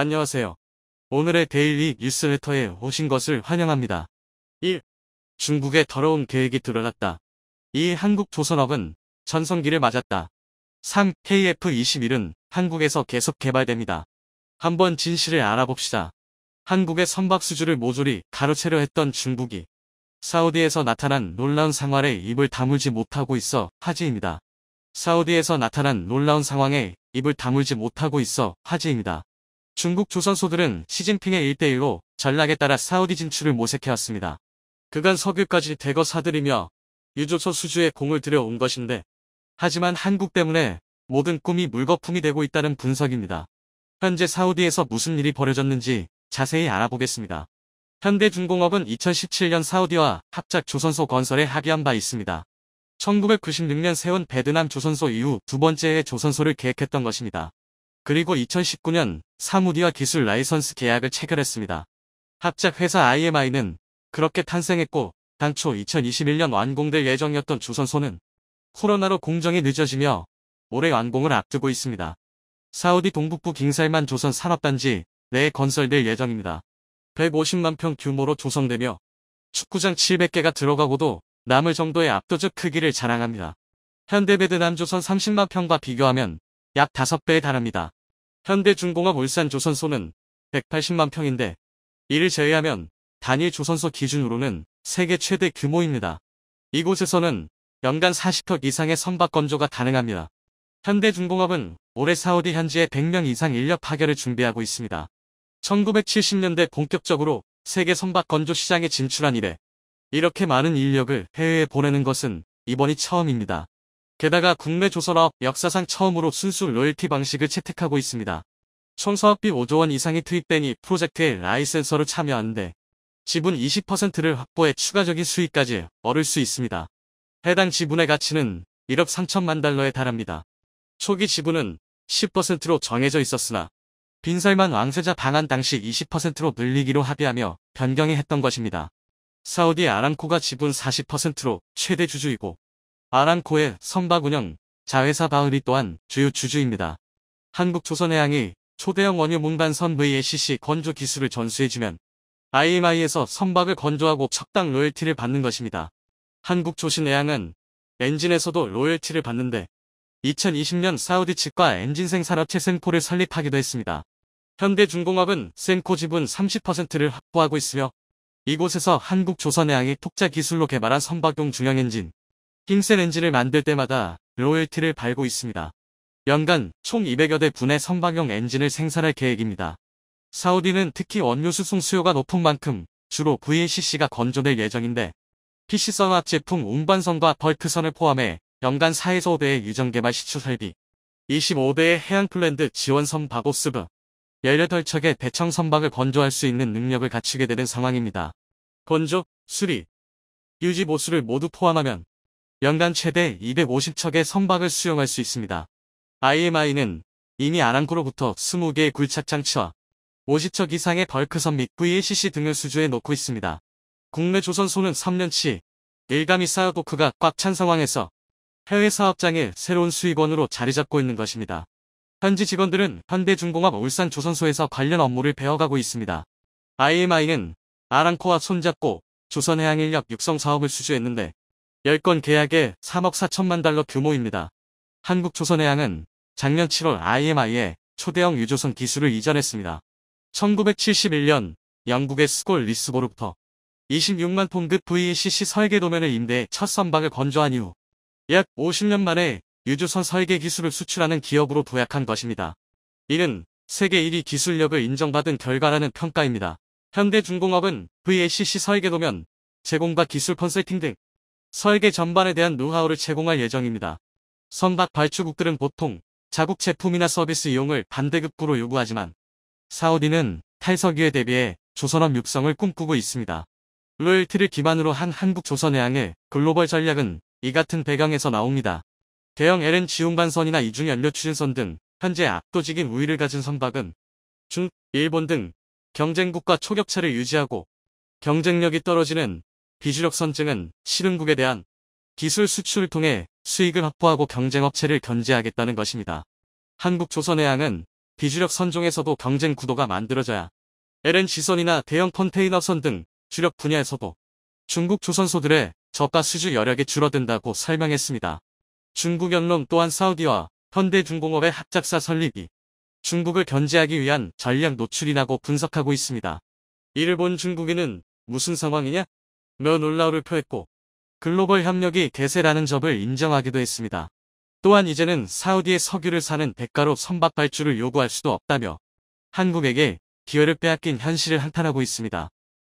안녕하세요. 오늘의 데일리 뉴스레터에 오신 것을 환영합니다. 1. 중국의 더러운 계획이 드러났다. 2. 한국조선업은 전성기를 맞았다. 3. KF-21은 한국에서 계속 개발됩니다. 한번 진실을 알아봅시다. 한국의 선박수주를 모조리 가로채려 했던 중국이 사우디에서 나타난 놀라운 상황에 입을 다물지 못하고 있어 화제입니다. 사우디에서 나타난 놀라운 상황에 입을 다물지 못하고 있어 화제입니다. 중국 조선소들은 시진핑의 1대1로 전략에 따라 사우디 진출을 모색해왔습니다. 그간 석유까지 대거 사들이며 유조선 수주에 공을 들여온 것인데 하지만 한국 때문에 모든 꿈이 물거품이 되고 있다는 분석입니다. 현재 사우디에서 무슨 일이 벌어졌는지 자세히 알아보겠습니다. 현대중공업은 2017년 사우디와 합작 조선소 건설에 합의한 바 있습니다. 1996년 세운 베트남 조선소 이후 두 번째의 조선소를 계획했던 것입니다. 그리고 2019년 사우디와 기술 라이선스 계약을 체결했습니다. 합작 회사 IMI는 그렇게 탄생했고 당초 2021년 완공될 예정이었던 조선소는 코로나로 공정이 늦어지며 올해 완공을 앞두고 있습니다. 사우디 동북부 킹살만 조선 산업단지 내에 건설될 예정입니다. 150만 평 규모로 조성되며 축구장 700개가 들어가고도 남을 정도의 압도적 크기를 자랑합니다. 현대베트남 조선 30만 평과 비교하면 약 5배에 달합니다. 현대중공업 울산 조선소는 180만 평인데 이를 제외하면 단일 조선소 기준으로는 세계 최대 규모입니다. 이곳에서는 연간 40척 이상의 선박 건조가 가능합니다. 현대중공업은 올해 사우디 현지에 100명 이상 인력 파견을 준비하고 있습니다. 1970년대 본격적으로 세계 선박 건조 시장에 진출한 이래 이렇게 많은 인력을 해외에 보내는 것은 이번이 처음입니다. 게다가 국내 조선업 역사상 처음으로 순수 로열티 방식을 채택하고 있습니다. 총 사업비 5조 원 이상이 투입되니 프로젝트에 라이센서로 참여하는데 지분 20%를 확보해 추가적인 수익까지 얻을 수 있습니다. 해당 지분의 가치는 1억 3천만 달러에 달합니다. 초기 지분은 10%로 정해져 있었으나 빈살만 왕세자 방한 당시 20%로 늘리기로 합의하며 변경해 했던 것입니다. 사우디 아람코가 지분 40%로 최대 주주이고 아람코의 선박 운영 자회사 바흐리 또한 주요 주주입니다. 한국조선해양이 초대형 원유 문반선 VLCC 건조 기술을 전수해주면 IMI에서 선박을 건조하고 척당 로열티를 받는 것입니다. 한국조신해양은 엔진에서도 로열티를 받는데 2020년 사우디 측과 엔진 생산업체 센코를 설립하기도 했습니다. 현대중공업은 센코 지분 30%를 확보하고 있으며 이곳에서 한국조선해양이 독자 기술로 개발한 선박용 중형 엔진 킹센 엔진을 만들 때마다 로열티를 받고 있습니다. 연간 총 200여 대 분의 선박용 엔진을 생산할 계획입니다. 사우디는 특히 원유 수송 수요가 높은 만큼 주로 VLCC가 건조될 예정인데 PC선 합 제품 운반선과 벌크선을 포함해 연간 4에서 5대의 유전 개발 시추 설비, 25대의 해양플랜드 지원선 바고스브, 18척의 대청 선박을 건조할 수 있는 능력을 갖추게 되는 상황입니다. 건조, 수리, 유지 보수를 모두 포함하면 연간 최대 250척의 선박을 수용할 수 있습니다. IMI는 이미 아람코로부터 20개의 굴착 장치와 50척 이상의 벌크선 및 VLCC 등을 수주해 놓고 있습니다. 국내 조선소는 3년치 일감이 쌓여도크가 꽉 찬 상황에서 해외 사업장에 새로운 수익원으로 자리 잡고 있는 것입니다. 현지 직원들은 현대중공업 울산 조선소에서 관련 업무를 배워가고 있습니다. IMI는 아람코와 손잡고 조선해양 인력 육성 사업을 수주했는데 10건 계약에 3억 4천만 달러 규모입니다. 한국조선해양은 작년 7월 IMI에 초대형 유조선 기술을 이전했습니다. 1971년 영국의 스콜 리스보로부터 26만 톤급 VLCC 설계 도면을 임대해 첫 선박을 건조한 이후 약 50년 만에 유조선 설계 기술을 수출하는 기업으로 도약한 것입니다. 이는 세계 1위 기술력을 인정받은 결과라는 평가입니다. 현대중공업은 VLCC 설계 도면 제공과 기술 컨설팅 등 설계 전반에 대한 노하우를 제공할 예정입니다. 선박 발주국들은 보통 자국 제품이나 서비스 이용을 반대급부로 요구하지만 사우디는 탈석유에 대비해 조선업 육성을 꿈꾸고 있습니다. 로열티를 기반으로 한 한국조선해양의 글로벌 전략은 이 같은 배경에서 나옵니다. 대형 LNG 운반선이나 이중연료 추진선 등 현재 압도적인 우위를 가진 선박은 중, 일본 등 경쟁국과 초격차를 유지하고 경쟁력이 떨어지는 비주력 선증은 실흥국에 대한 기술 수출을 통해 수익을 확보하고 경쟁업체를 견제하겠다는 것입니다. 한국조선해양은 비주력 선종에서도 경쟁 구도가 만들어져야 LNG선이나 대형 컨테이너선 등 주력 분야에서도 중국 조선소들의 저가 수주 여력이 줄어든다고 설명했습니다. 중국 연론 또한 사우디와 현대중공업의 합작사 설립이 중국을 견제하기 위한 전략 노출이라고 분석하고 있습니다. 이를 본 중국인은 무슨 상황이냐? 며 놀라움을 표했고 글로벌 협력이 대세라는 점을 인정하기도 했습니다. 또한 이제는 사우디의 석유를 사는 대가로 선박 발주를 요구할 수도 없다며 한국에게 기회를 빼앗긴 현실을 한탄하고 있습니다.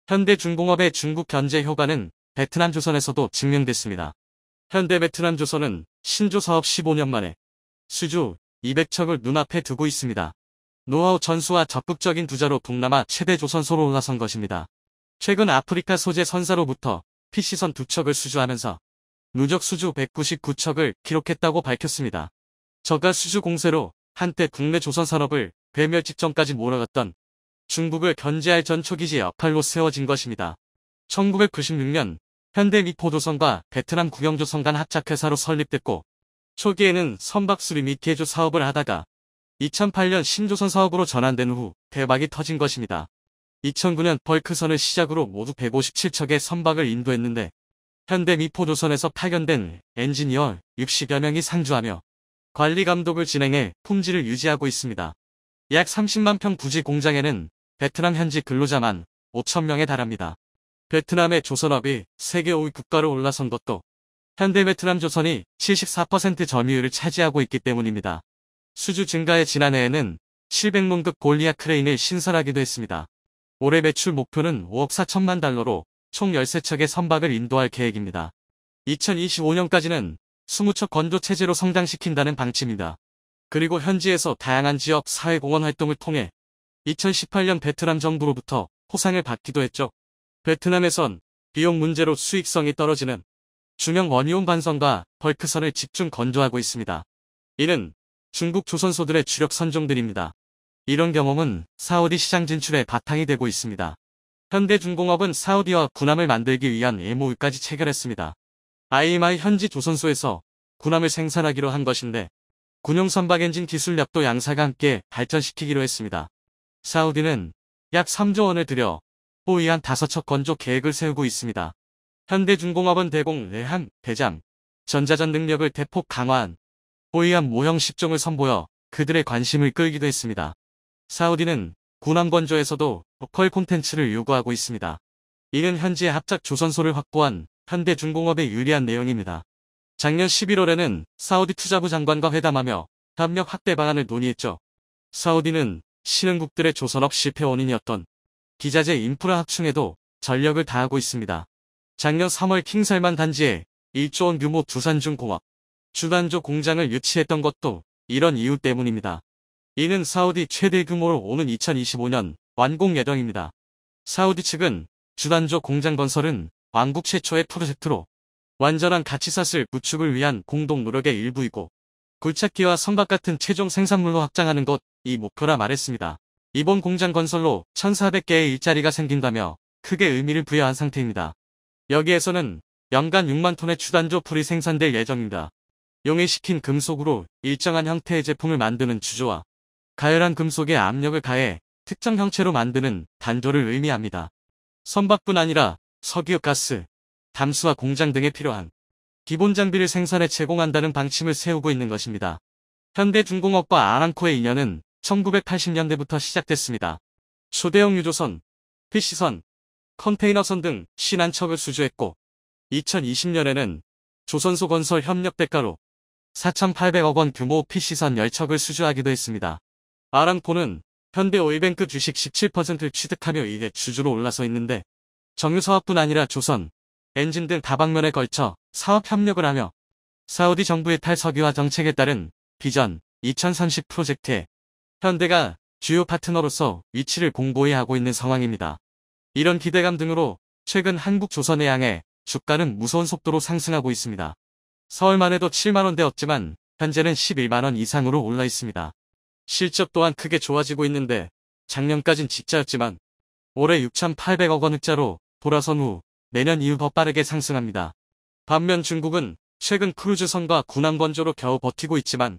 현대중공업의 중국 견제 효과는 베트남조선에서도 증명됐습니다. 현대베트남조선은 신조 사업 15년 만에 수주 200척을 눈앞에 두고 있습니다. 노하우 전수와 적극적인 투자로 동남아 최대 조선소로 올라선 것입니다. 최근 아프리카 소재 선사로부터 PC선 2척을 수주하면서 누적 수주 199척을 기록했다고 밝혔습니다. 저가 수주 공세로 한때 국내 조선산업을 괴멸 직전까지 몰아갔던 중국을 견제할 전초기지 역할로 세워진 것입니다. 1996년 현대미포조선과 베트남 국영조선 간 합작회사로 설립됐고 초기에는 선박 수리 및 개조 사업을 하다가 2008년 신조선 사업으로 전환된 후 대박이 터진 것입니다. 2009년 벌크선을 시작으로 모두 157척의 선박을 인도했는데 현대미포조선에서 파견된 엔지니어 60여 명이 상주하며 관리 감독을 진행해 품질을 유지하고 있습니다. 약 30만 평 부지 공장에는 베트남 현지 근로자만 5천 명에 달합니다. 베트남의 조선업이 세계 5위 국가로 올라선 것도 현대베트남조선이 74% 점유율을 차지하고 있기 때문입니다. 수주 증가에 지난해에는 700몬급 골리앗 크레인을 신설하기도 했습니다. 올해 매출 목표는 5억 4천만 달러로 총 13척의 선박을 인도할 계획입니다. 2025년까지는 20척 건조 체제로 성장시킨다는 방침입니다. 그리고 현지에서 다양한 지역 사회공헌 활동을 통해 2018년 베트남 정부로부터 포상을 받기도 했죠. 베트남에선 비용 문제로 수익성이 떨어지는 중형 원유온 반선과 벌크선을 집중 건조하고 있습니다. 이는 중국 조선소들의 주력 선종들입니다. 이런 경험은 사우디 시장 진출에 바탕이 되고 있습니다. 현대중공업은 사우디와 군함을 만들기 위한 MOU까지 체결했습니다. IMI 현지 조선소에서 군함을 생산하기로 한 것인데 군용 선박 엔진 기술력도 양사가 함께 발전시키기로 했습니다. 사우디는 약 3조 원을 들여 호위한 5척 건조 계획을 세우고 있습니다. 현대중공업은 대공, 내항, 대잠, 전자전 능력을 대폭 강화한 호위함 모형 10종을 선보여 그들의 관심을 끌기도 했습니다. 사우디는 군함 건조에서도 로컬 콘텐츠를 요구하고 있습니다. 이는 현지의 합작 조선소를 확보한 현대중공업에 유리한 내용입니다. 작년 11월에는 사우디 투자부 장관과 회담하며 협력 확대 방안을 논의했죠. 사우디는 신흥국들의 조선업 실패 원인이었던 기자재 인프라 확충에도 전력을 다하고 있습니다. 작년 3월 킹살만 단지에 1조 원 규모 두산중공업 주단조 공장을 유치했던 것도 이런 이유 때문입니다. 이는 사우디 최대 규모로 오는 2025년 완공 예정입니다. 사우디 측은 주단조 공장 건설은 왕국 최초의 프로젝트로 완전한 가치사슬 구축을 위한 공동 노력의 일부이고 굴착기와 선박 같은 최종 생산물로 확장하는 것 이 목표라 말했습니다. 이번 공장 건설로 1,400개의 일자리가 생긴다며 크게 의미를 부여한 상태입니다. 여기에서는 연간 6만 톤의 주단조 풀이 생산될 예정입니다. 용해시킨 금속으로 일정한 형태의 제품을 만드는 주조와 가열한 금속에 압력을 가해 특정 형체로 만드는 단조를 의미합니다. 선박뿐 아니라 석유, 가스, 담수화 공장 등에 필요한 기본 장비를 생산해 제공한다는 방침을 세우고 있는 것입니다. 현대중공업과 아람코의 인연은 1980년대부터 시작됐습니다. 초대형 유조선, PC선, 컨테이너선 등 51척을 수주했고 2020년에는 조선소 건설 협력 대가로 4,800억 원 규모 PC선 10척을 수주하기도 했습니다. 아람코는 현대오일뱅크 주식 17%를 취득하며 이에 주주로 올라서 있는데 정유사업뿐 아니라 조선, 엔진 등 다방면에 걸쳐 사업 협력을 하며 사우디 정부의 탈석유화 정책에 따른 비전 2030 프로젝트에 현대가 주요 파트너로서 위치를 공고히 하고 있는 상황입니다. 이런 기대감 등으로 최근 한국조선해 양의 주가는 무서운 속도로 상승하고 있습니다. 서울만 해도 7만원대였지만 현재는 11만원 이상으로 올라 있습니다. 실적 또한 크게 좋아지고 있는데 작년까진 직자였지만 올해 6,800억 원 흑자로 돌아선 후 내년 이후 더 빠르게 상승합니다. 반면 중국은 최근 크루즈선과 군함 건조로 겨우 버티고 있지만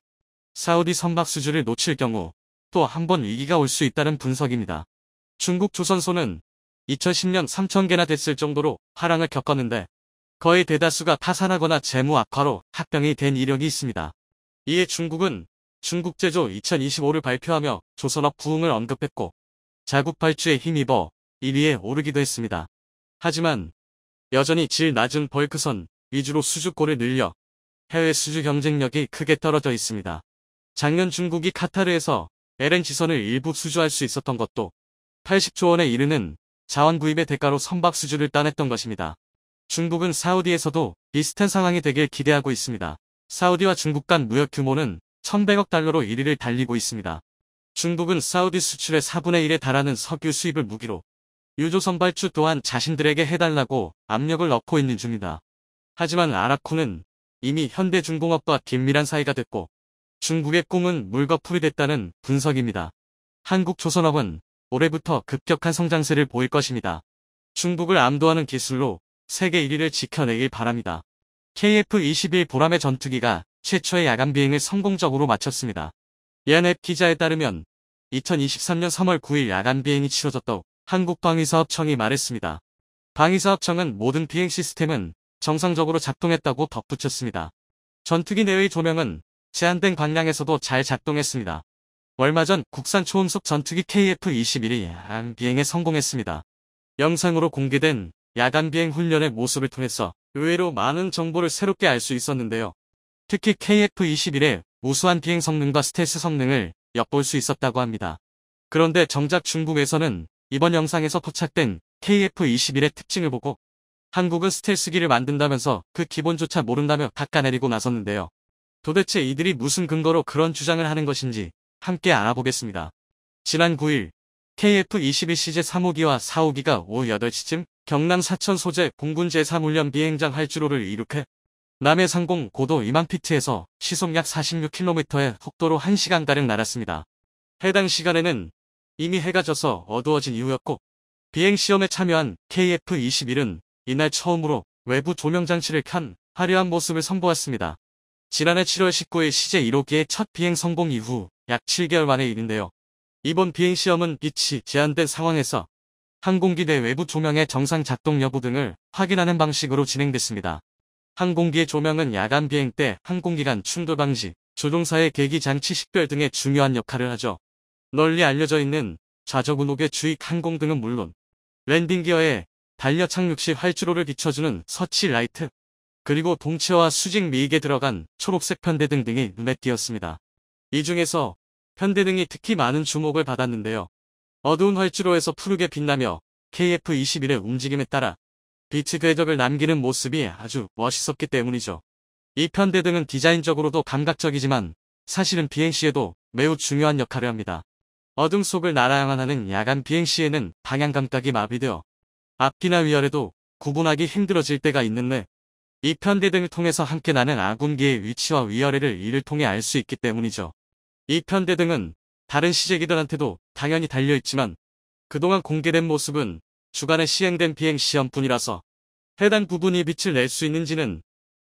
사우디 선박 수주를 놓칠 경우 또 한 번 위기가 올 수 있다는 분석입니다. 중국 조선소는 2010년 3,000개나 됐을 정도로 화랑을 겪었는데 거의 대다수가 파산하거나 재무 악화로 합병이 된 이력이 있습니다. 이에 중국은 중국제조 2025를 발표하며 조선업 부흥을 언급했고 자국 발주에 힘입어 1위에 오르기도 했습니다. 하지만 여전히 질 낮은 벌크선 위주로 수주고를 늘려 해외 수주 경쟁력이 크게 떨어져 있습니다. 작년 중국이 카타르에서 LNG선을 일부 수주할 수 있었던 것도 80조 원에 이르는 자원 구입의 대가로 선박 수주를 따냈던 것입니다. 중국은 사우디에서도 비슷한 상황이 되길 기대하고 있습니다. 사우디와 중국 간 무역 규모는 1,100억 달러로 1위를 달리고 있습니다. 중국은 사우디 수출의 4분의 1에 달하는 석유 수입을 무기로 유조선 발주 또한 자신들에게 해달라고 압력을 넣고 있는 중이다. 하지만 아라코는 이미 현대중공업과 긴밀한 사이가 됐고 중국의 꿈은 물거풀이 됐다는 분석입니다. 한국조선업은 올해부터 급격한 성장세를 보일 것입니다. 중국을 압도하는 기술로 세계 1위를 지켜내길 바랍니다. KF-21 보람의 전투기가 최초의 야간 비행을 성공적으로 마쳤습니다. 연앱 기자에 따르면 2023년 3월 9일 야간 비행이 치러졌다고 한국방위사업청이 말했습니다. 방위사업청은 모든 비행 시스템은 정상적으로 작동했다고 덧붙였습니다. 전투기 내의 조명은 제한된 광량에서도 잘 작동했습니다. 얼마 전 국산 초음속 전투기 KF-21이 야간 비행에 성공했습니다. 영상으로 공개된 야간 비행 훈련의 모습을 통해서 의외로 많은 정보를 새롭게 알 수 있었는데요. 특히 KF-21의 우수한 비행 성능과 스텔스 성능을 엿볼 수 있었다고 합니다. 그런데 정작 중국에서는 이번 영상에서 포착된 KF-21의 특징을 보고 한국은 스텔스기를 만든다면서 그 기본조차 모른다며 깎아내리고 나섰는데요. 도대체 이들이 무슨 근거로 그런 주장을 하는 것인지 함께 알아보겠습니다. 지난 9일 KF-21CJ 3호기와 4호기가 오후 8시쯤 경남 사천 소재 공군 제3훈련 비행장 활주로를 이륙해 남해 상공 고도 2만 피트에서 시속 약 46km의 속도로 1시간가량 날았습니다. 해당 시간에는 이미 해가 져서 어두워진 이후였고 비행시험에 참여한 KF-21은 이날 처음으로 외부 조명장치를 켠 화려한 모습을 선보였습니다. 지난해 7월 19일 CJ1호기의 첫 비행 성공 이후 약 7개월 만의 일인데요. 이번 비행시험은 빛이 제한된 상황에서 항공기 내 외부 조명의 정상 작동 여부 등을 확인하는 방식으로 진행됐습니다. 항공기의 조명은 야간 비행 때 항공기 간 충돌 방지, 조종사의 계기 장치 식별 등의 중요한 역할을 하죠. 널리 알려져 있는 좌적 운옥의 주익 항공등은 물론 랜딩 기어에 달려 착륙 시 활주로를 비춰주는 서치 라이트, 그리고 동체와 수직 미익에 들어간 초록색 편대등 등이 눈에 띄었습니다. 이 중에서 편대등이 특히 많은 주목을 받았는데요. 어두운 활주로에서 푸르게 빛나며 KF-21의 움직임에 따라 빛의 궤적을 남기는 모습이 아주 멋있었기 때문이죠. 이 편대등은 디자인적으로도 감각적이지만 사실은 비행시에도 매우 중요한 역할을 합니다. 어둠 속을 날아야만 야간 비행시에는 방향 감각이 마비되어 앞뒤나 위아래도 구분하기 힘들어질 때가 있는데 이 편대등을 통해서 함께 나는 아군기의 위치와 위아래를 이를 통해 알 수 있기 때문이죠. 이 편대등은 다른 시제기들한테도 당연히 달려있지만 그동안 공개된 모습은 주간에 시행된 비행 시험뿐이라서 해당 부분이 빛을 낼 수 있는지는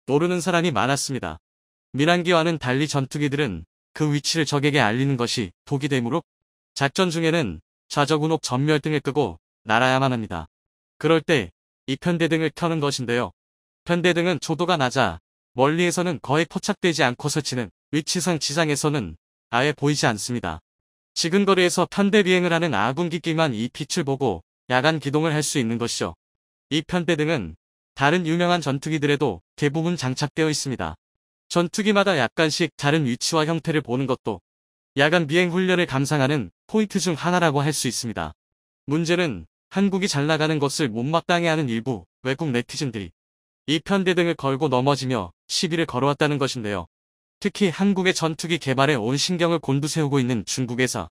모르는 사람이 많았습니다. 민항기와는 달리 전투기들은 그 위치를 적에게 알리는 것이 독이 되므로 작전 중에는 좌적 운옥 전멸등을 끄고 날아야만 합니다. 그럴 때 이 편대등을 켜는 것인데요. 편대등은 초도가 낮아 멀리에서는 거의 포착되지 않고 설치는 위치상 지상에서는 아예 보이지 않습니다. 지근거리에서 편대 비행을 하는 아군기끼만 이 빛을 보고 야간 기동을 할 수 있는 것이죠. 이 편대등은 다른 유명한 전투기들에도 대부분 장착되어 있습니다. 전투기마다 약간씩 다른 위치와 형태를 보는 것도 야간 비행 훈련을 감상하는 포인트 중 하나라고 할 수 있습니다. 문제는 한국이 잘 나가는 것을 못마땅해하는 일부 외국 네티즌들이 이 편대등을 걸고 넘어지며 시비를 걸어왔다는 것인데요. 특히 한국의 전투기 개발에 온 신경을 곤두세우고 있는 중국에서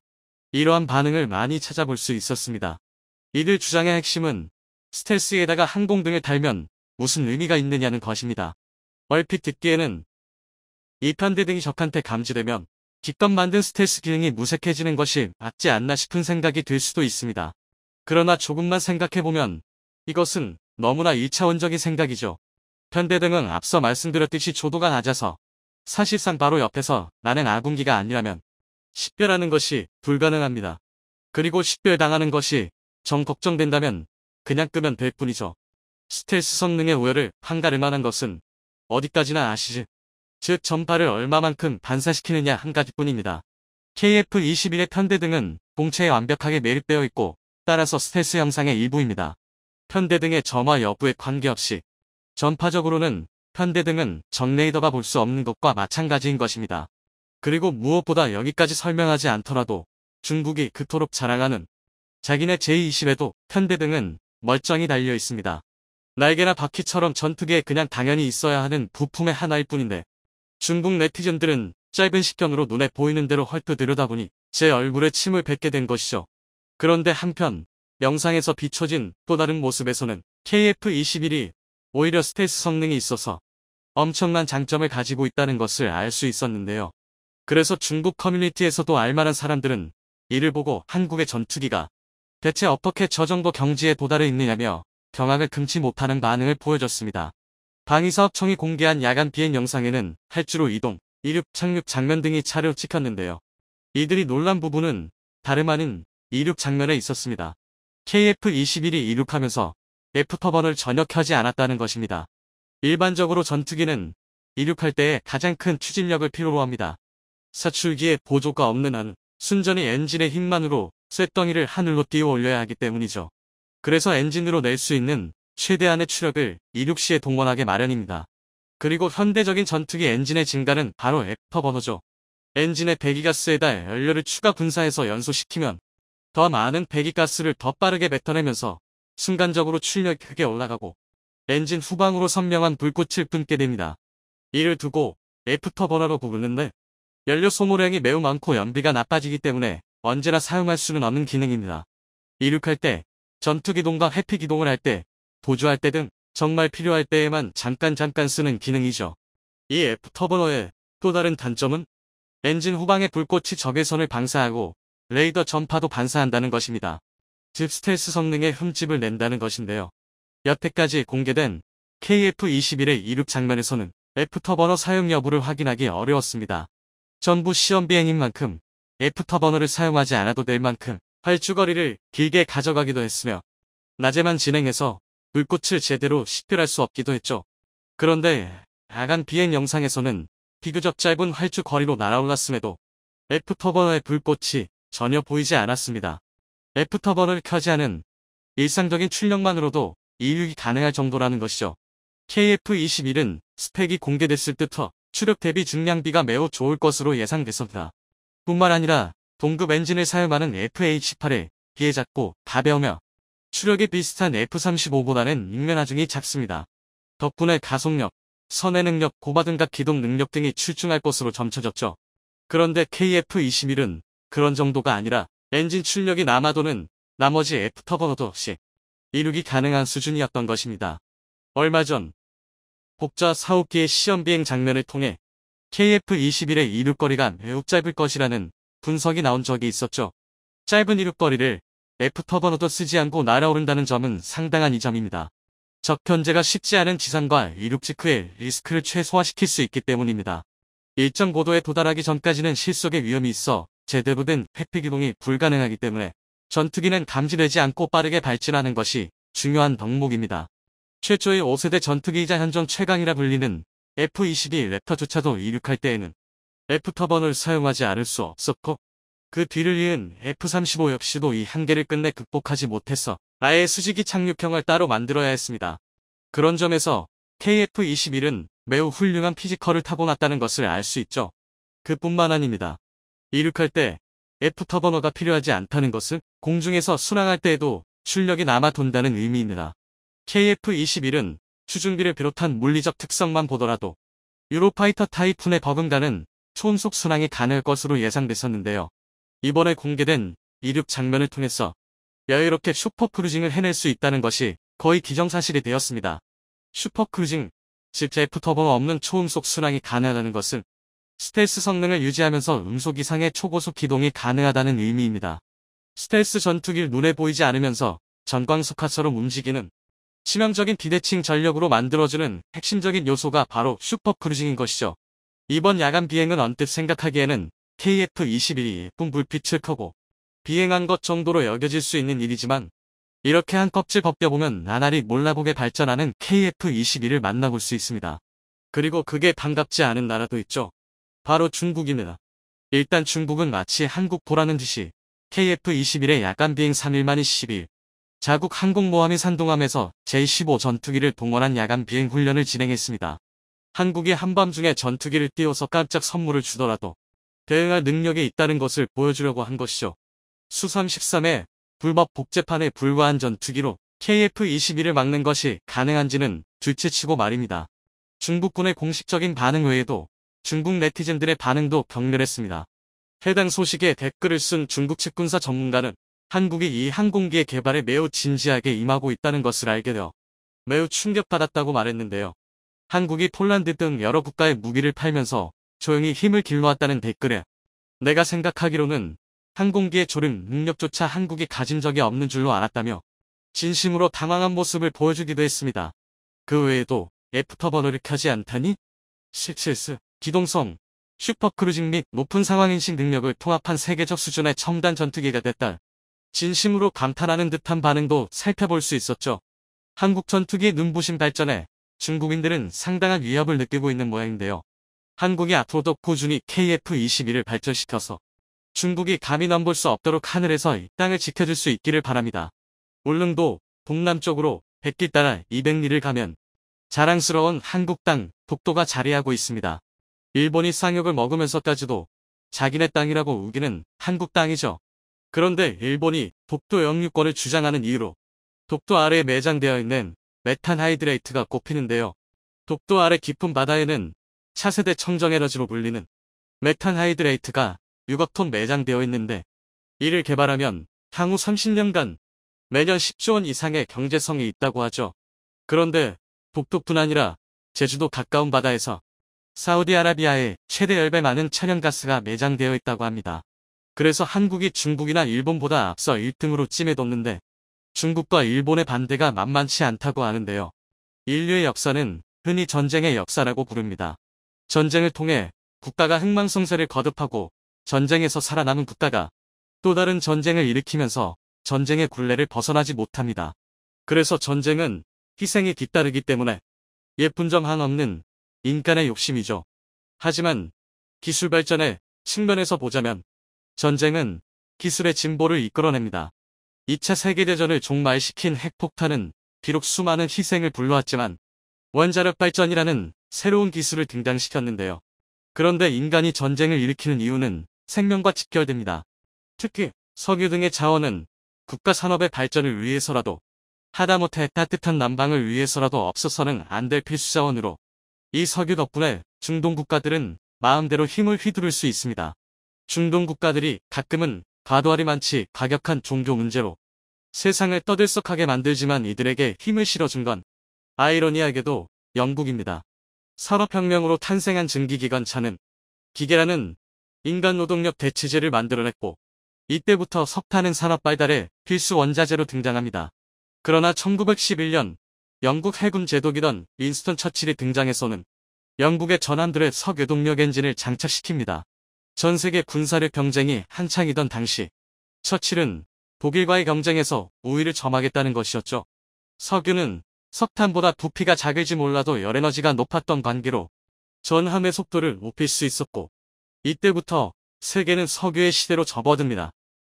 이러한 반응을 많이 찾아볼 수 있었습니다. 이들 주장의 핵심은 스텔스에다가 항공등을 달면 무슨 의미가 있느냐는 것입니다. 얼핏 듣기에는 이 편대등이 적한테 감지되면 기껏 만든 스텔스 기능이 무색해지는 것이 맞지 않나 싶은 생각이 들 수도 있습니다. 그러나 조금만 생각해보면 이것은 너무나 1차원적인 생각이죠. 편대등은 앞서 말씀드렸듯이 조도가 낮아서 사실상 바로 옆에서 나는 아군기가 아니라면 식별하는 것이 불가능합니다. 그리고 식별당하는 것이 정 걱정된다면 그냥 끄면 될 뿐이죠. 스텔스 성능의 우열을 한가를 만한 것은 어디까지나 아시지? 즉 전파를 얼마만큼 반사시키느냐 한 가지뿐입니다. KF-21의 편대등은 본체에 완벽하게 매립되어 있고 따라서 스텔스 영상의 일부입니다. 편대등의 점화 여부에 관계없이 전파적으로는 편대등은 정레이더가 볼 수 없는 것과 마찬가지인 것입니다. 그리고 무엇보다 여기까지 설명하지 않더라도 중국이 그토록 자랑하는 자기네 J-20에도 편대등은 멀쩡히 달려 있습니다. 날개나 바퀴처럼 전투기에 그냥 당연히 있어야 하는 부품의 하나일 뿐인데 중국 네티즌들은 짧은 식견으로 눈에 보이는 대로 헐뜯 들여다보니 제 얼굴에 침을 뱉게 된 것이죠. 그런데 한편 영상에서 비춰진 또 다른 모습에서는 KF-21이 오히려 스텔스 성능이 있어서 엄청난 장점을 가지고 있다는 것을 알 수 있었는데요. 그래서 중국 커뮤니티에서도 알만한 사람들은 이를 보고 한국의 전투기가 대체 어떻게 저 정도 경지에 도달해 있느냐며 경악을 금치 못하는 반응을 보여줬습니다. 방위사업청이 공개한 야간 비행 영상에는 활주로 이동, 이륙, 착륙 장면 등이 차례로 찍혔는데요. 이들이 놀란 부분은 다름 아닌 이륙 장면에 있었습니다. KF-21이 이륙하면서 F터번을 전혀 켜지 않았다는 것입니다. 일반적으로 전투기는 이륙할 때에 가장 큰 추진력을 필요로 합니다. 사출기에 보조가 없는 한 순전히 엔진의 힘만으로 쇳덩이를 하늘로 띄워 올려야 하기 때문이죠. 그래서 엔진으로 낼 수 있는 최대한의 추력을 이륙 시에 동원하게 마련입니다. 그리고 현대적인 전투기 엔진의 증가는 바로 F터버너죠. 엔진의 배기가스에다 연료를 추가 분사해서 연소시키면 더 많은 배기가스를 더 빠르게 뱉어내면서 순간적으로 출력이 크게 올라가고 엔진 후방으로 선명한 불꽃을 뿜게 됩니다. 이를 두고 F터버너로 부르는데 연료 소모량이 매우 많고 연비가 나빠지기 때문에 언제나 사용할 수는 없는 기능입니다. 이륙할 때, 전투기동과 회피기동을 할 때, 보조할 때 등 정말 필요할 때에만 잠깐 쓰는 기능이죠. 이 F터버너의 또 다른 단점은 엔진 후방의 불꽃이 적외선을 방사하고 레이더 전파도 반사한다는 것입니다. 즉 스텔스 성능에 흠집을 낸다는 것인데요. 여태까지 공개된 KF-21의 이륙 장면에서는 F터버너 사용 여부를 확인하기 어려웠습니다. 전부 시험 비행인 만큼 F터버너를 사용하지 않아도 될 만큼 활주거리를 길게 가져가기도 했으며 낮에만 진행해서 불꽃을 제대로 식별할 수 없기도 했죠. 그런데 야간 비행 영상에서는 비교적 짧은 활주거리로 날아올랐음에도 F터버너의 불꽃이 전혀 보이지 않았습니다. F터버너를 켜지 않은 일상적인 출력만으로도 이륙이 가능할 정도라는 것이죠. KF-21은 스펙이 공개됐을 때부터 추력 대비 중량비가 매우 좋을 것으로 예상됐습니다. 뿐만 아니라 동급 엔진을 사용하는 FA-18에 비해 작고 가벼우며 추력이 비슷한 F-35보다는 육면하중이 작습니다. 덕분에 가속력, 선회 능력, 고바등각 기동 능력 등이 출중할 것으로 점쳐졌죠. 그런데 KF-21은 그런 정도가 아니라 엔진 출력이 남아도는 나머지 F터버너도 없이 이륙이 가능한 수준이었던 것입니다. 얼마 전 복자 사옥기의 시험비행 장면을 통해 KF-21의 이륙거리가 매우 짧을 것이라는 분석이 나온 적이 있었죠. 짧은 이륙거리를 F터버너도 쓰지 않고 날아오른다는 점은 상당한 이점입니다. 적 견제가 쉽지 않은 지상과 이륙 직후에 리스크를 최소화시킬 수 있기 때문입니다. 일정 고도에 도달하기 전까지는 실속의 위험이 있어 제대로 된 회피기동이 불가능하기 때문에 전투기는 감지되지 않고 빠르게 발진하는 것이 중요한 덕목입니다. 최초의 5세대 전투기이자 현존 최강이라 불리는 F-22 랩터조차도 이륙할 때에는 F터버너를 사용하지 않을 수 없었고 그 뒤를 이은 F-35 역시도 이 한계를 끝내 극복하지 못했어 아예 수직이 착륙형을 따로 만들어야 했습니다. 그런 점에서 KF-21은 매우 훌륭한 피지컬을 타고났다는 것을 알 수 있죠. 그뿐만 아닙니다. 이륙할 때 F터버너가 필요하지 않다는 것은 공중에서 순항할 때에도 출력이 남아 돈다는 의미입니다. KF-21은 추중비를 비롯한 물리적 특성만 보더라도 유로파이터 타이푼에 버금가는 초음속 순항이 가능할 것으로 예상됐었는데요. 이번에 공개된 이륙 장면을 통해서 여유롭게 슈퍼크루징을 해낼 수 있다는 것이 거의 기정사실이 되었습니다. 슈퍼크루징, 즉 F터버너 없는 초음속 순항이 가능하다는 것은 스텔스 성능을 유지하면서 음속 이상의 초고속 기동이 가능하다는 의미입니다. 스텔스 전투기를 눈에 보이지 않으면서 전광석화처럼 움직이는 치명적인 비대칭 전력으로 만들어주는 핵심적인 요소가 바로 슈퍼크루징인 것이죠. 이번 야간 비행은 언뜻 생각하기에는 KF-21이 예쁜 불빛을 켜고 비행한 것 정도로 여겨질 수 있는 일이지만 이렇게 한 껍질 벗겨보면 나날이 몰라보게 발전하는 KF-21을 만나볼 수 있습니다. 그리고 그게 반갑지 않은 나라도 있죠. 바로 중국입니다. 일단 중국은 마치 한국 보라는 듯이 KF-21의 야간 비행 3일 만인 10일 자국 항공모함이 산동함에서 제-15 전투기를 동원한 야간 비행 훈련을 진행했습니다. 한국이 한밤중에 전투기를 띄워서 깜짝 선물을 주더라도 대응할 능력이 있다는 것을 보여주려고 한 것이죠. 수-33의 불법 복제판에 불과한 전투기로 KF-21을 막는 것이 가능한지는 둘째치고 말입니다. 중국군의 공식적인 반응 외에도 중국 네티즌들의 반응도 격렬했습니다. 해당 소식에 댓글을 쓴 중국 측 군사 전문가는 한국이 이 항공기의 개발에 매우 진지하게 임하고 있다는 것을 알게 되어 매우 충격받았다고 말했는데요. 한국이 폴란드 등 여러 국가에 무기를 팔면서 조용히 힘을 길러왔다는 댓글에 내가 생각하기로는 항공기의 조립 능력조차 한국이 가진 적이 없는 줄로 알았다며 진심으로 당황한 모습을 보여주기도 했습니다. 그 외에도 애프터버너를 켜지 않다니? 실스 기동성, 슈퍼크루징 및 높은 상황인식 능력을 통합한 세계적 수준의 첨단 전투기가 됐다. 진심으로 감탄하는 듯한 반응도 살펴볼 수 있었죠. 한국 전투기의 눈부신 발전에 중국인들은 상당한 위협을 느끼고 있는 모양인데요. 한국이 앞으로도 꾸준히 KF-21을 발전시켜서 중국이 감히 넘볼 수 없도록 하늘에서 이 땅을 지켜줄 수 있기를 바랍니다. 울릉도 동남쪽으로 백길 따라 200리를 가면 자랑스러운 한국 땅 독도가 자리하고 있습니다. 일본이 쌍욕을 먹으면서까지도 자기네 땅이라고 우기는 한국 땅이죠. 그런데 일본이 독도 영유권을 주장하는 이유로 독도 아래에 매장되어 있는 메탄 하이드레이트가 꼽히는데요. 독도 아래 깊은 바다에는 차세대 청정에너지로 불리는 메탄 하이드레이트가 6억 톤 매장되어 있는데 이를 개발하면 향후 30년간 매년 10조 원 이상의 경제성이 있다고 하죠. 그런데 독도뿐 아니라 제주도 가까운 바다에서 사우디아라비아에 최대 10배 많은 천연가스가 매장되어 있다고 합니다. 그래서 한국이 중국이나 일본보다 앞서 1등으로 찜해뒀는데 중국과 일본의 반대가 만만치 않다고 하는데요. 인류의 역사는 흔히 전쟁의 역사라고 부릅니다. 전쟁을 통해 국가가 흥망성쇠를 거듭하고 전쟁에서 살아남은 국가가 또 다른 전쟁을 일으키면서 전쟁의 굴레를 벗어나지 못합니다. 그래서 전쟁은 희생이 뒤따르기 때문에 예쁜 점 하나 없는 인간의 욕심이죠. 하지만 기술 발전의 측면에서 보자면 전쟁은 기술의 진보를 이끌어냅니다. 2차 세계대전을 종말시킨 핵폭탄은 비록 수많은 희생을 불러왔지만 원자력 발전이라는 새로운 기술을 등장시켰는데요. 그런데 인간이 전쟁을 일으키는 이유는 생명과 직결됩니다. 특히 석유 등의 자원은 국가 산업의 발전을 위해서라도 하다못해 따뜻한 난방을 위해서라도 없어서는 안 될 필수 자원으로 이 석유 덕분에 중동 국가들은 마음대로 힘을 휘두를 수 있습니다. 중동 국가들이 가끔은 과도하리 많지 과격한 종교 문제로 세상을 떠들썩하게 만들지만 이들에게 힘을 실어준 건 아이러니하게도 영국입니다. 산업혁명으로 탄생한 증기기관차는 기계라는 인간 노동력 대체제를 만들어냈고 이때부터 석탄은 산업 발달의 필수 원자재로 등장합니다. 그러나 1911년 영국 해군 제독이던 윈스턴 처칠이 등장해서는 영국의 전함들의 석유동력 엔진을 장착시킵니다. 전 세계 군사력 경쟁이 한창이던 당시 처칠은 독일과의 경쟁에서 우위를 점하겠다는 것이었죠. 석유는 석탄보다 부피가 작을지 몰라도 열에너지가 높았던 관계로 전함의 속도를 높일 수 있었고 이때부터 세계는 석유의 시대로 접어듭니다.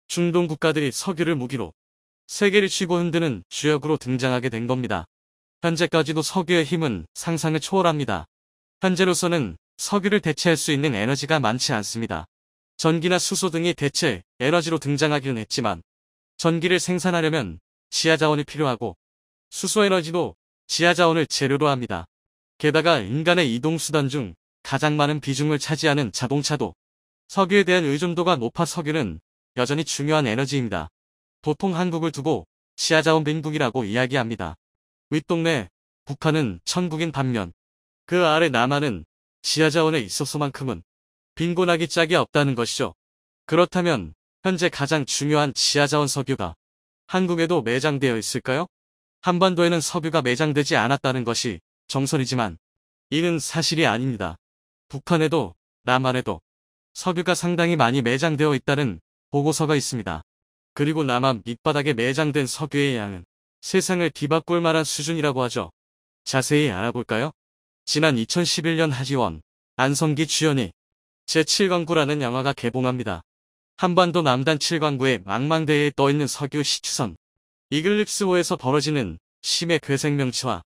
중동 국가들이 석유를 무기로 세계를 쥐고 흔드는 주역으로 등장하게 된 겁니다. 현재까지도 석유의 힘은 상상을 초월합니다. 현재로서는 석유를 대체할 수 있는 에너지가 많지 않습니다. 전기나 수소 등이 대체 에너지로 등장하기는 했지만 전기를 생산하려면 지하자원이 필요하고 수소에너지도 지하자원을 재료로 합니다. 게다가 인간의 이동수단 중 가장 많은 비중을 차지하는 자동차도 석유에 대한 의존도가 높아 석유는 여전히 중요한 에너지입니다. 보통 한국을 두고 지하자원 빈국이라고 이야기합니다. 윗동네 북한은 천국인 반면 그 아래 남한은 지하자원에 있어서만큼은 빈곤하기 짝이 없다는 것이죠. 그렇다면 현재 가장 중요한 지하자원 석유가 한국에도 매장되어 있을까요? 한반도에는 석유가 매장되지 않았다는 것이 정설이지만 이는 사실이 아닙니다. 북한에도 남한에도 석유가 상당히 많이 매장되어 있다는 보고서가 있습니다. 그리고 남한 밑바닥에 매장된 석유의 양은 세상을 뒤바꿀 만한 수준이라고 하죠. 자세히 알아볼까요? 지난 2011년 하지원, 안성기 주연의 제7광구라는 영화가 개봉합니다. 한반도 남단 7광구의 망망대해에 떠있는 석유 시추선 이글립스호에서 벌어지는 심해 괴생명체와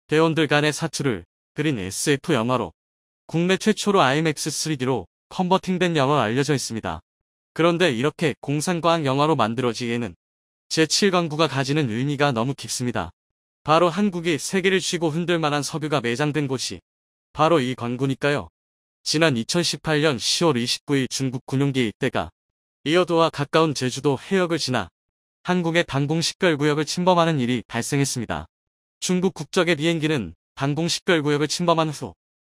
대원들 간의 사투를 그린 SF 영화로 국내 최초로 IMAX 3D로 컨버팅된 영화로 알려져 있습니다. 그런데 이렇게 공상과학 영화로 만들어지기에는 제7광구가 가지는 의미가 너무 깊습니다. 바로 한국이 세계를 쥐고 흔들 만한 석유가 매장된 곳이 바로 이 광구니까요. 지난 2018년 10월 29일 중국 군용기 일대가 이어도와 가까운 제주도 해역을 지나 한국의 방공식별구역을 침범하는 일이 발생했습니다. 중국 국적의 비행기는 방공식별구역을 침범한 후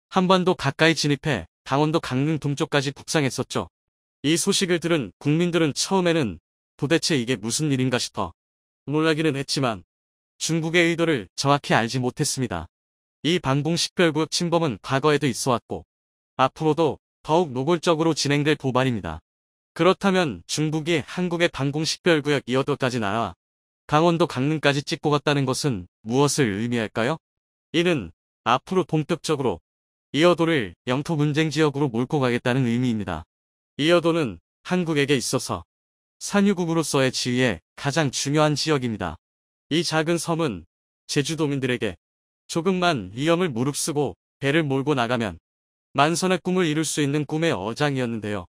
한반도 가까이 진입해 강원도 강릉 동쪽까지 북상했었죠. 이 소식을 들은 국민들은 처음에는 도대체 이게 무슨 일인가 싶어 놀라기는 했지만 중국의 의도를 정확히 알지 못했습니다. 이 방공식별구역 침범은 과거에도 있어왔고 앞으로도 더욱 노골적으로 진행될 고발입니다. 그렇다면 중국이 한국의 방공식별구역 이어도까지 날아와 강원도 강릉까지 찍고 갔다는 것은 무엇을 의미할까요? 이는 앞으로 본격적으로 이어도를 영토 분쟁 지역으로 몰고 가겠다는 의미입니다. 이어도는 한국에게 있어서 산유국으로서의 지위에 가장 중요한 지역입니다. 이 작은 섬은 제주도민들에게 조금만 위험을 무릅쓰고 배를 몰고 나가면 만선의 꿈을 이룰 수 있는 꿈의 어장이었는데요.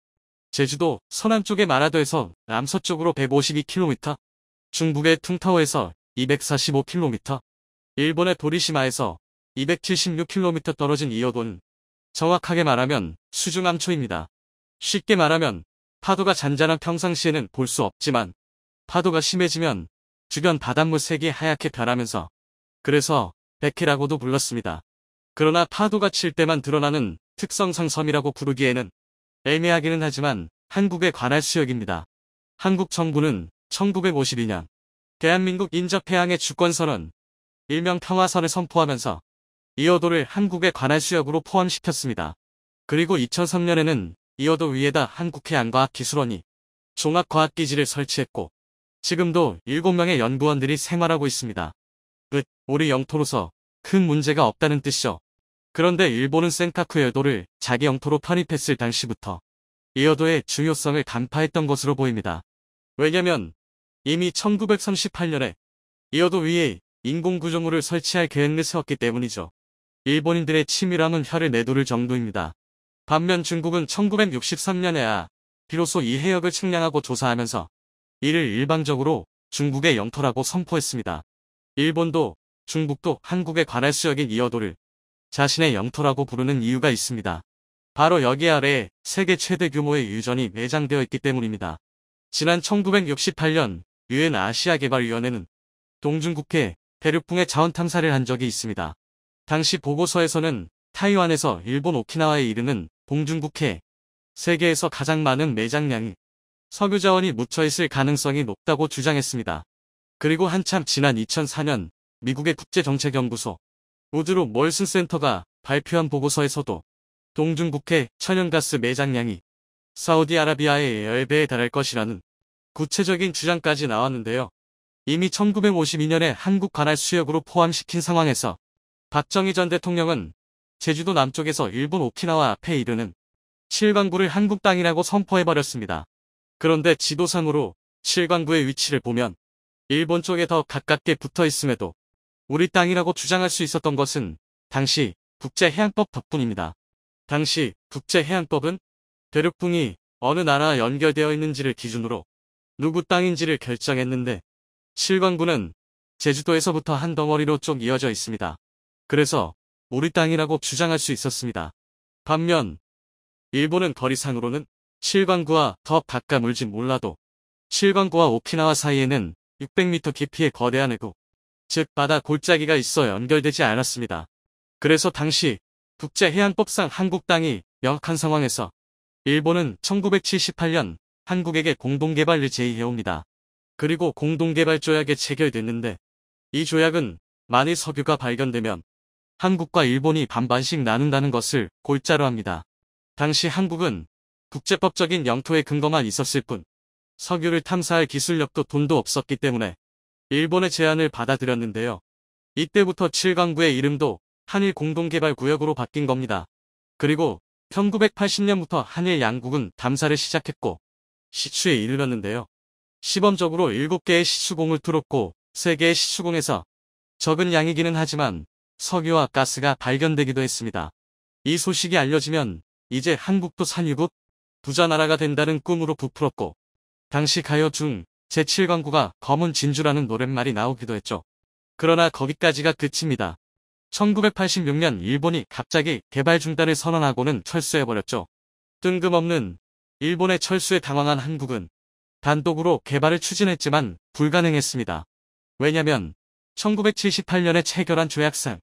제주도 서남쪽의 마라도에서 남서쪽으로 152km, 중국의 퉁타오에서 245km, 일본의 도리시마에서 276km 떨어진 이어도는 정확하게 말하면 수중암초입니다. 쉽게 말하면 파도가 잔잔한 평상시에는 볼 수 없지만 파도가 심해지면 주변 바닷물 색이 하얗게 변하면서 그래서 백해라고도 불렀습니다. 그러나 파도가 칠 때만 드러나는 특성상 섬이라고 부르기에는 애매하기는 하지만 한국의 관할 수역입니다. 한국 정부는 1952년 대한민국 인접해양의 주권선언, 일명 평화선을 선포하면서 이어도를 한국의 관할 수역으로 포함시켰습니다. 그리고 2003년에는 이어도 위에다 한국해양과학기술원이 종합과학기지를 설치했고 지금도 7명의 연구원들이 생활하고 있습니다. 우리 영토로서 큰 문제가 없다는 뜻이죠. 그런데 일본은 센카쿠 여도를 자기 영토로 편입했을 당시부터 이어도의 중요성을 간파했던 것으로 보입니다. 왜냐면 이미 1938년에 이어도 위에 인공구조물을 설치할 계획을 세웠기 때문이죠. 일본인들의 치밀함은 혀를 내두를 정도입니다. 반면 중국은 1963년에야 비로소 이 해역을 측량하고 조사하면서 이를 일방적으로 중국의 영토라고 선포했습니다. 일본도 중국도 한국의 관할 수역인 이어도를 자신의 영토라고 부르는 이유가 있습니다. 바로 여기 아래에 세계 최대 규모의 유전이 매장되어 있기 때문입니다. 지난 1968년 유엔 아시아개발위원회는 동중국해 대륙붕의 자원 탐사를 한 적이 있습니다. 당시 보고서에서는 타이완에서 일본 오키나와에 이르는 동중국해 세계에서 가장 많은 매장량이 석유 자원이 묻혀있을 가능성이 높다고 주장했습니다. 그리고 한참 지난 2004년 미국의 국제정책연구소 우드로 몰슨 센터가 발표한 보고서에서도 동중국해 천연가스 매장량이 사우디아라비아의 10배에 달할 것이라는 구체적인 주장까지 나왔는데요. 이미 1952년에 한국 관할 수역으로 포함시킨 상황에서 박정희 전 대통령은 제주도 남쪽에서 일본 오키나와 앞에 이르는 7광구를 한국 땅이라고 선포해버렸습니다. 그런데 지도상으로 7광구의 위치를 보면 일본 쪽에 더 가깝게 붙어 있음에도 우리 땅이라고 주장할 수 있었던 것은 당시 국제해양법 덕분입니다. 당시 국제해양법은 대륙붕이 어느 나라와 연결되어 있는지를 기준으로 누구 땅인지를 결정했는데 7광구는 제주도에서부터 한 덩어리로 쭉 이어져 있습니다. 그래서 우리 땅이라고 주장할 수 있었습니다. 반면 일본은 거리상으로는 7광구와 더 가까울지 몰라도 7광구와 오키나와 사이에는 600m 깊이의 거대한 해구, 즉 바다 골짜기가 있어 연결되지 않았습니다. 그래서 당시 국제해양법상 한국 땅이 명확한 상황에서 일본은 1978년 한국에게 공동개발을 제의해옵니다. 그리고 공동개발조약에 체결됐는데 이 조약은 만일 석유가 발견되면 한국과 일본이 반반씩 나눈다는 것을 골자로 합니다. 당시 한국은 국제법적인 영토의 근거만 있었을 뿐 석유를 탐사할 기술력도 돈도 없었기 때문에 일본의 제안을 받아들였는데요. 이때부터 7강구의 이름도 한일 공동개발구역으로 바뀐 겁니다. 그리고 1980년부터 한일 양국은 담사를 시작했고 시추에 이르렀는데요. 시범적으로 7개의 시추공을 뚫었고 3개의 시추공에서 적은 양이기는 하지만 석유와 가스가 발견되기도 했습니다. 이 소식이 알려지면 이제 한국도 산유국 부자나라가 된다는 꿈으로 부풀었고 당시 가요 중 제7강구가 검은 진주라는 노랫말이 나오기도 했죠. 그러나 거기까지가 끝입니다. 1986년 일본이 갑자기 개발 중단을 선언하고는 철수해버렸죠. 뜬금없는 일본의 철수에 당황한 한국은 단독으로 개발을 추진했지만 불가능했습니다. 왜냐면 1978년에 체결한 조약상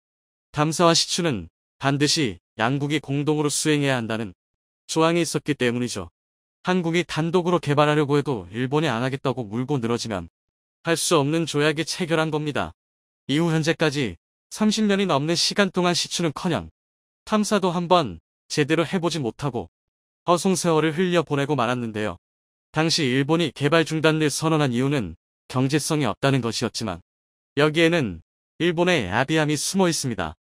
담사와 시추는 반드시 양국이 공동으로 수행해야 한다는 조항이 있었기 때문이죠. 한국이 단독으로 개발하려고 해도 일본이 안 하겠다고 물고 늘어지면 할 수 없는 조약에 체결한 겁니다. 이후 현재까지 30년이 넘는 시간 동안 시추는커녕 탐사도 한번 제대로 해보지 못하고 허송세월을 흘려보내고 말았는데요. 당시 일본이 개발 중단을 선언한 이유는 경제성이 없다는 것이었지만 여기에는 일본의 야비함이 숨어 있습니다.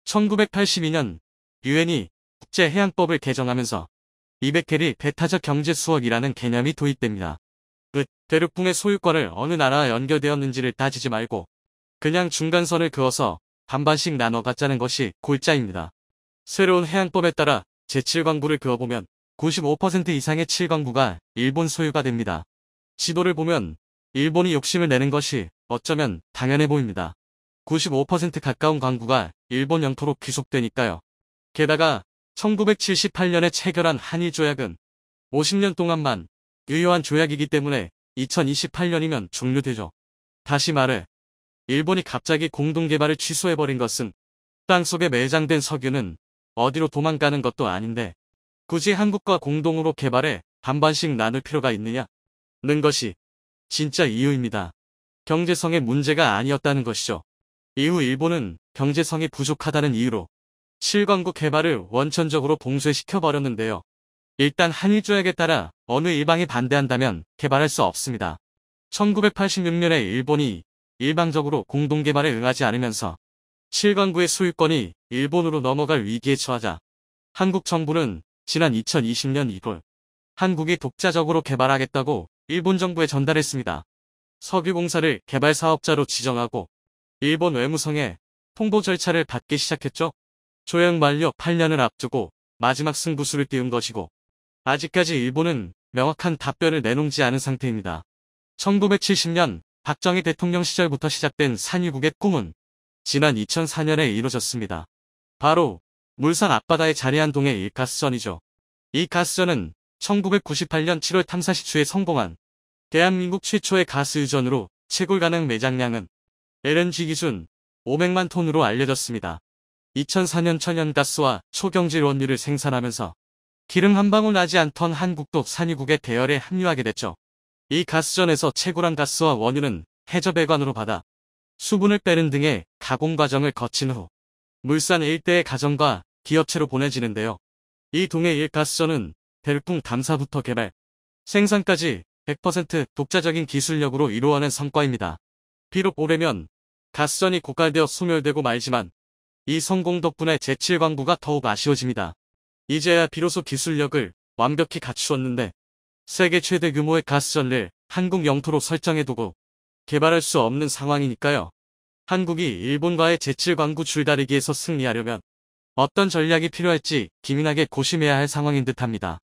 1982년 유엔이 국제해양법을 개정하면서 200캐리 배타적 경제수역이라는 개념이 도입됩니다. 대륙붕의 소유권을 어느 나라와 연결되었는지를 따지지 말고 그냥 중간선을 그어서 반반씩 나눠 갖자는 것이 골자입니다. 새로운 해양법에 따라 제7광부를 그어보면 95% 이상의 7광부가 일본 소유가 됩니다. 지도를 보면 일본이 욕심을 내는 것이 어쩌면 당연해 보입니다. 95% 가까운 광구가 일본 영토로 귀속되니까요. 게다가 1978년에 체결한 한일조약은 50년 동안만 유효한 조약이기 때문에 2028년이면 종료되죠. 다시 말해 일본이 갑자기 공동개발을 취소해버린 것은 땅속에 매장된 석유는 어디로 도망가는 것도 아닌데 굳이 한국과 공동으로 개발해 반반씩 나눌 필요가 있느냐는 것이 진짜 이유입니다. 경제성의 문제가 아니었다는 것이죠. 이후 일본은 경제성이 부족하다는 이유로 7광구 개발을 원천적으로 봉쇄시켜버렸는데요. 일단 한일조약에 따라 어느 일방이 반대한다면 개발할 수 없습니다. 1986년에 일본이 일방적으로 공동개발에 응하지 않으면서 7광구의 소유권이 일본으로 넘어갈 위기에 처하자 한국 정부는 지난 2020년 1월 한국이 독자적으로 개발하겠다고 일본 정부에 전달했습니다. 석유공사를 개발사업자로 지정하고 일본 외무성에 통보 절차를 받기 시작했죠. 조약 만료 8년을 앞두고 마지막 승부수를 띄운 것이고 아직까지 일본은 명확한 답변을 내놓지 않은 상태입니다. 1970년 박정희 대통령 시절부터 시작된 산유국의 꿈은 지난 2004년에 이루어졌습니다. 바로 물산 앞바다에 자리한 동해 1가스전이죠. 이 가스전은 1998년 7월 탐사 시추에 성공한 대한민국 최초의 가스 유전으로 채굴 가능 매장량은 LNG 기준 500만 톤으로 알려졌습니다. 2004년 천연가스와 초경질 원유를 생산하면서 기름 한 방울 나지 않던 한국도 산유국의 대열에 합류하게 됐죠. 이 가스전에서 채굴한 가스와 원유는 해저배관으로 받아 수분을 빼는 등의 가공 과정을 거친 후 물산 일대의 가정과 기업체로 보내지는데요. 이 동해 1가스전은 대륙붕 담사부터 개발, 생산까지 100% 독자적인 기술력으로 이루어낸 성과입니다. 비록 올해면 가스전이 고갈되어 소멸되고 말지만 이 성공 덕분에 제7광부가 더욱 아쉬워집니다. 이제야 비로소 기술력을 완벽히 갖추었는데 세계 최대 규모의 가스전을 한국 영토로 설정해두고 개발할 수 없는 상황이니까요. 한국이 일본과의 제7광부 줄다리기에서 승리하려면 어떤 전략이 필요할지 기민하게 고심해야 할 상황인 듯합니다.